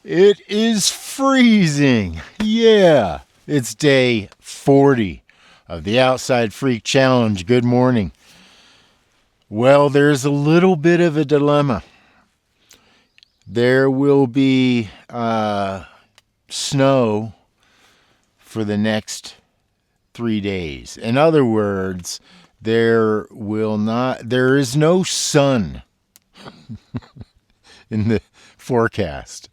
It is freezing. Yeah. It's day 40 of the Outside Freak Challenge. Good morning. Well, there's a little bit of a dilemma. There will be snow for the next 3 days. In other words, there is no sun in the forecast.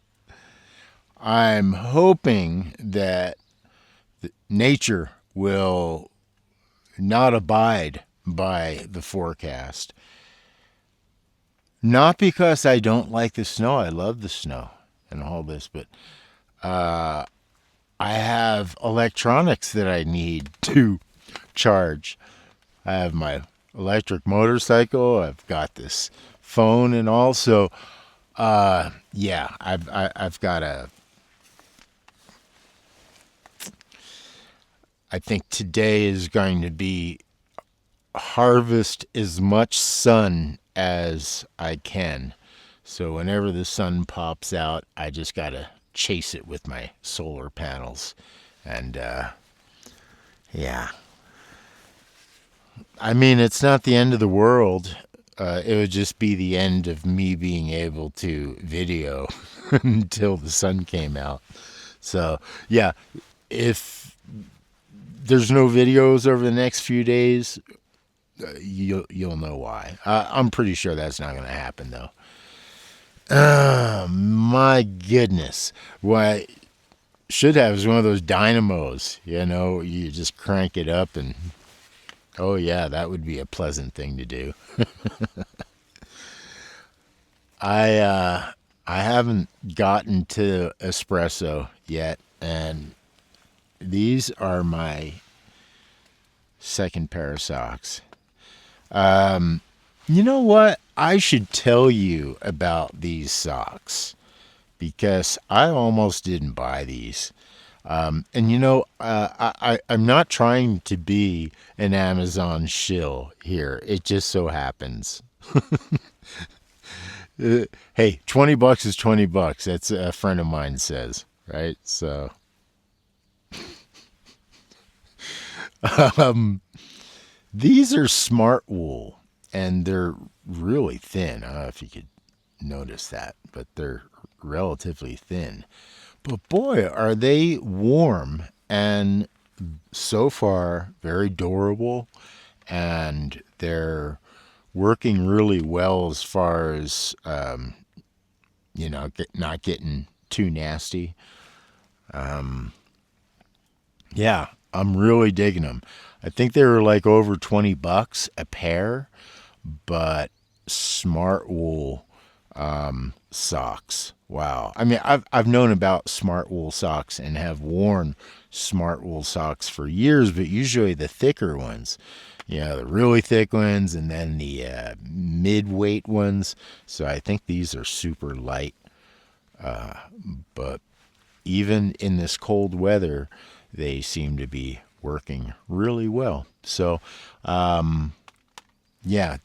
I'm hoping that nature will not abide by the forecast. Not because I don't like the snow. I love the snow and all this, but I have electronics that I need to charge. I have my electric motorcycle. I've got this phone, and also, I've got a. I think today is going to be harvest as much sun as I can. So whenever the sun pops out, I just gotta chase it with my solar panels. And yeah. I mean, it's not the end of the world. It would just be the end of me being able to video until the sun came out. So yeah, if there's no videos over the next few days, you'll know why. I'm pretty sure that's not going to happen, though. My goodness. What I should have is one of those dynamos. You know, you just crank it up and, oh yeah, that would be a pleasant thing to do. I haven't gotten to espresso yet, and these are my second pair of socks. You know what? I should tell you about these socks because I almost didn't buy these. And you know, I'm not trying to be an Amazon shill here. It just so happens. Hey, $20 is $20. That's a friend of mine says, right? So, these are smart wool, and they're really thin. I don't know if you could notice that, but they're relatively thin. But boy, are they warm, and so far very durable, and they're working really well as far as not getting too nasty. Yeah, I'm really digging them. I think they were like over $20 a pair, but smart wool socks. Wow. I mean, I've known about smart wool socks and have worn smart wool socks for years, but usually the thicker ones. The really thick ones, and then the mid-weight ones. So I think these are super light. But even in this cold weather, they seem to be working really well. So, yeah,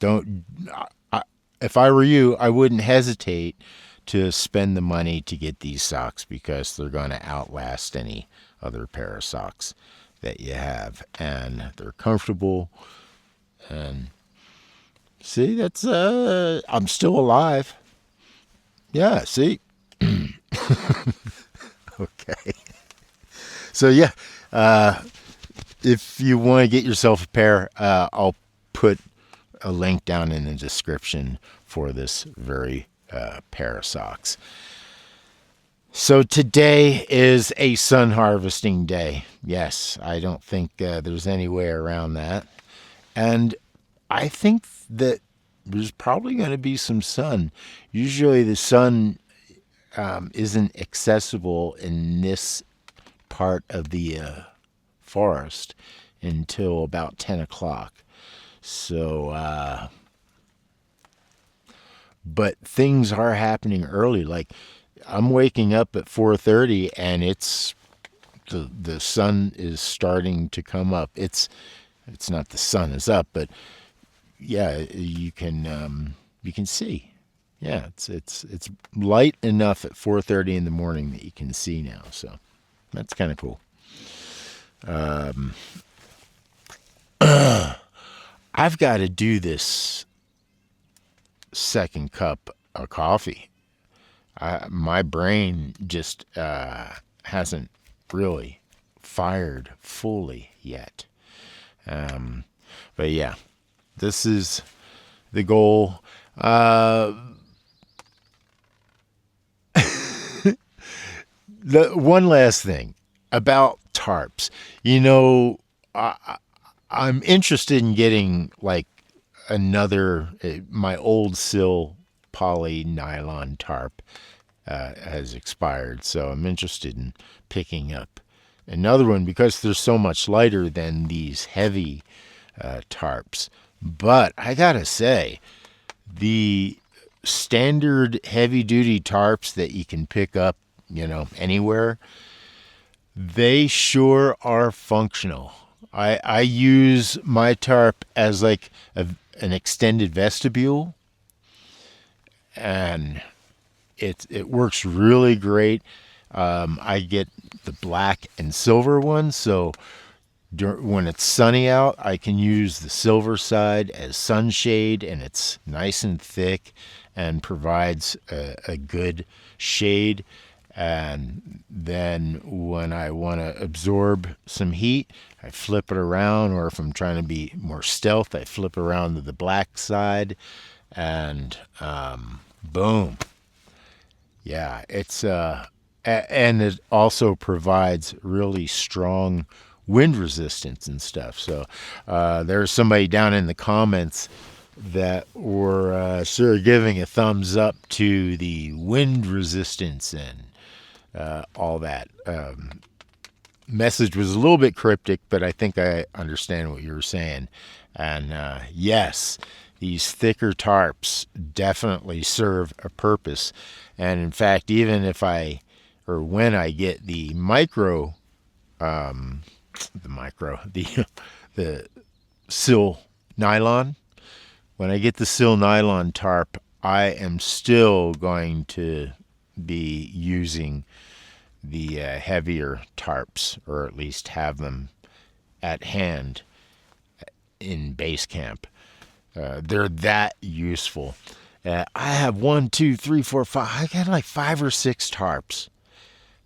if I were you, I wouldn't hesitate to spend the money to get these socks because they're going to outlast any other pair of socks that you have, and they're comfortable. And see, that's I'm still alive. Yeah, see. Okay. So yeah, if you want to get yourself a pair, I'll put a link down in the description for this very pair of socks. So today is a sun harvesting day. Yes, I don't think there's any way around that. And I think that there's probably going to be some sun. Usually the sun isn't accessible in this part of the forest until about 10 o'clock. So, but things are happening early. Like, I'm waking up at 4:30 and it's the sun is starting to come up. It's not the sun is up, but yeah, you can see. Yeah, it's light enough at 4:30 in the morning that you can see now. So that's kind of cool. I've got to do this second cup of coffee. My brain just hasn't really fired fully yet. But yeah, this is the goal. The one last thing about tarps. You know, I'm interested in getting like another. My old Sill poly nylon tarp has expired, so I'm interested in picking up another one because they're so much lighter than these heavy tarps. But I gotta say, the standard heavy duty tarps that you can pick up, anywhere, they sure are functional. I use my tarp as like an extended vestibule, and it works really great. I get the black and silver one, so when it's sunny out, I can use the silver side as sunshade, and it's nice and thick and provides a good shade. And then when I want to absorb some heat, I flip it around, or if I'm trying to be more stealth, I flip around to the black side, and boom. Yeah, it's and it also provides really strong wind resistance and stuff. So there's somebody down in the comments that were sort of giving a thumbs up to the wind resistance and all that. Message was a little bit cryptic, but I think I understand what you were saying. And yes, these thicker tarps definitely serve a purpose. And in fact, even if when I get the the Sill nylon, when I get the Sill nylon tarp, I am still going to be using the heavier tarps, or at least have them at hand in base camp. They're that useful. I have 1, 2, 3, 4, 5. I got like 5 or 6 tarps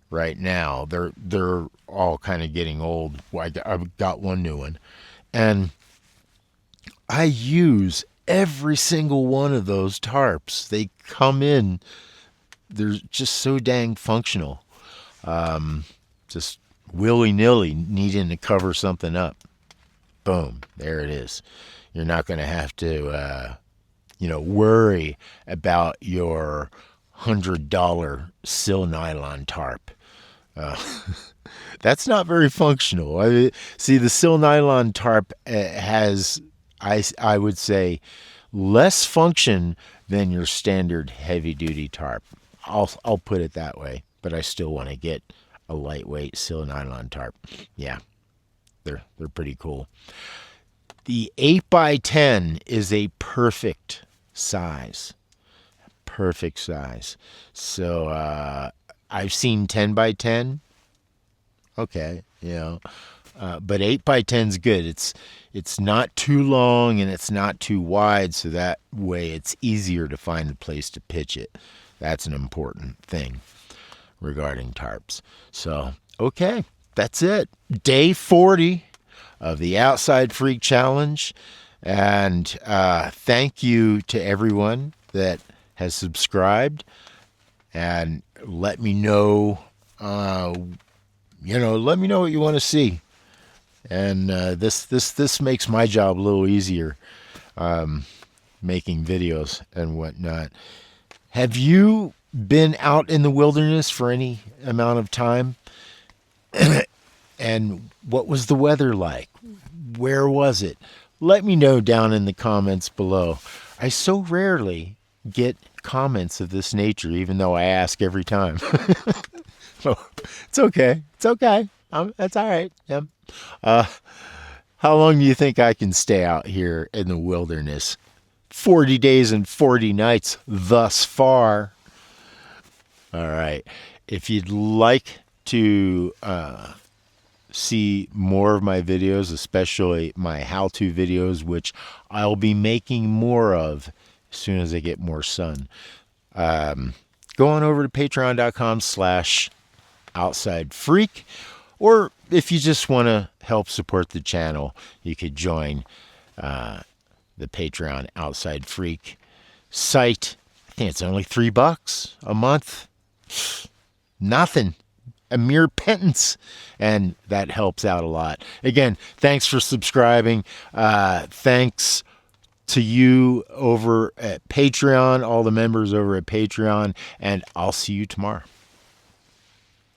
right now. They're all kind of getting old. I've got one new one, and I use every single one of those tarps. They come in. They're just so dang functional. Just willy-nilly needing to cover something up. Boom, there it is. You're not going to have to, worry about your $100 Sill nylon tarp. That's not very functional. See, the Sill nylon tarp has, I would say, less function than your standard heavy-duty tarp. I'll put it that way, but I still want to get a lightweight Sill nylon tarp. Yeah, they're pretty cool. The 8x10 is a perfect size. Perfect size. So I've seen 10x10. Okay, but 8x10 is good. It's not too long and it's not too wide, so that way it's easier to find a place to pitch it. That's an important thing regarding tarps. So, okay, that's it. Day 40 of the Outside Freak Challenge. And thank you to everyone that has subscribed. And let me know, let me know what you want to see. And this makes my job a little easier, making videos and whatnot. Have you been out in the wilderness for any amount of time? And what was the weather like? Where was it? Let me know down in the comments below. I so rarely get comments of this nature, even though I ask every time. So it's okay. It's okay. That's all right. Yeah. How long do you think I can stay out here in the wilderness? 40 days and 40 nights thus far. All right. If you'd like to see more of my videos, especially my how-to videos, which I'll be making more of as soon as I get more sun, go on over to patreon.com/outsidefreak. Or if you just want to help support the channel, you could join the Patreon Outside Freak site. I think it's only $3 a month. Nothing. A mere pittance. And that helps out a lot. Again, thanks for subscribing. Thanks to you over at Patreon, all the members over at Patreon. And I'll see you tomorrow.